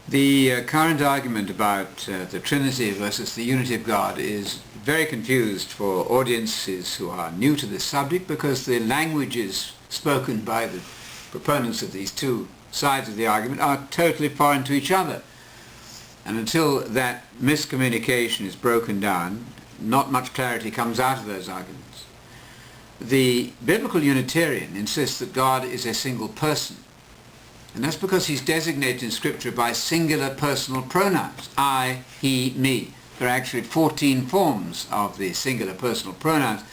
The current argument about the Trinity versus the unity of God is very confused for audiences who are new to this subject, because the languages spoken by the proponents of these two sides of the argument are totally foreign to each other. And until that miscommunication is broken down, not much clarity comes out of those arguments. The biblical Unitarian insists that God is a single person. And that's because he's designated in Scripture by singular personal pronouns. I, he, me. There are actually 14 forms of the singular personal pronouns.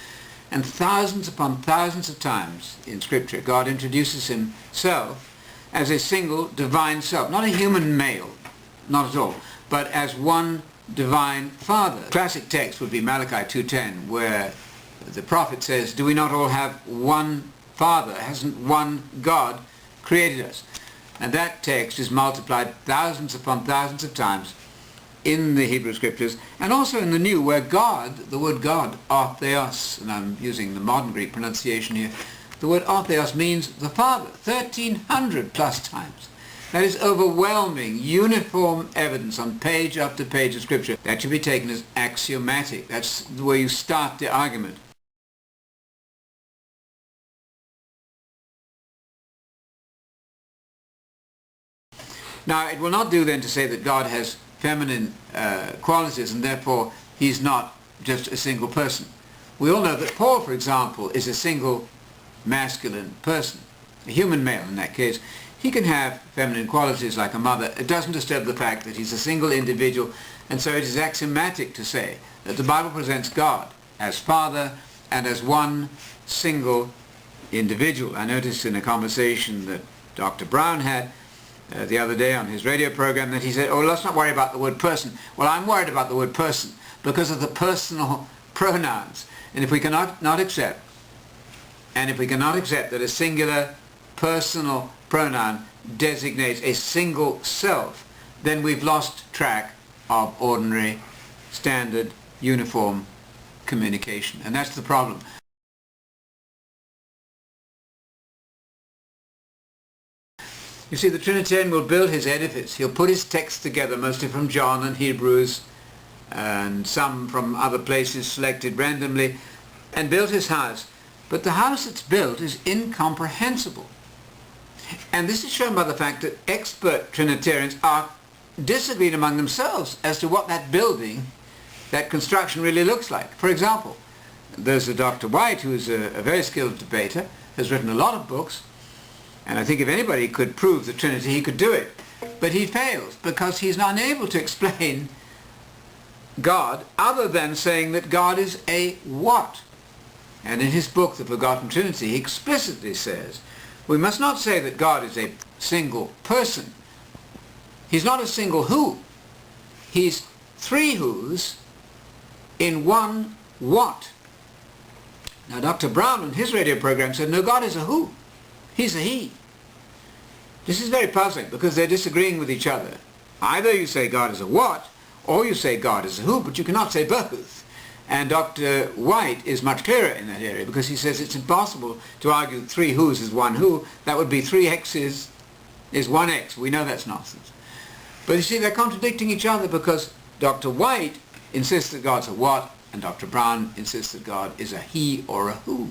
And thousands upon thousands of times in Scripture, God introduces himself as a single divine self. Not a human male, not at all, but as one divine Father. The classic text would be Malachi 2:10, where the prophet says, "Do we not all have one Father? Hasn't one God created us?" And that text is multiplied thousands upon thousands of times in the Hebrew Scriptures, and also in the New, where God, the word God, artheos, and I'm using the modern Greek pronunciation here, the word artheos means the Father, 1,300 plus times. That is overwhelming, uniform evidence on page after page of Scripture. That should be taken as axiomatic. That's where you start the argument. Now, it will not do then to say that God has feminine qualities and therefore he's not just a single person. We all know that Paul, for example, is a single masculine person, a human male in that case. He can have feminine qualities like a mother. It doesn't disturb the fact that he's a single individual, and so it is axiomatic to say that the Bible presents God as Father and as one single individual. I noticed in a conversation that Dr. Brown had the other day on his radio program that he said, "Oh, let's not worry about the word person." Well, I'm worried about the word person because of the personal pronouns. And if we cannot accept that a singular personal pronoun designates a single self, then we've lost track of ordinary, standard, uniform communication. And that's the problem. You see, the Trinitarian will build his edifice. He'll put his texts together, mostly from John and Hebrews, and some from other places selected randomly, and build his house. But the house it's built is incomprehensible. And this is shown by the fact that expert Trinitarians are disagreed among themselves as to what that building, that construction really looks like. For example, there's a Dr. White, who is a very skilled debater, has written a lot of books, and I think if anybody could prove the Trinity, he could do it. But he fails because he's unable to explain God other than saying that God is a what. And in his book, The Forgotten Trinity, he explicitly says, we must not say that God is a single person. He's not a single who. He's three who's in one what. Now, Dr. Brown in his radio program said, no, God is a who. He's a he. This is very puzzling because they're disagreeing with each other. Either you say God is a what, or you say God is a who, but you cannot say both. And Dr. White is much clearer in that area because he says it's impossible to argue three who's is one who. That would be three x's is one x. We know that's nonsense. But you see, they're contradicting each other because Dr. White insists that God's a what, and Dr. Brown insists that God is a he or a who.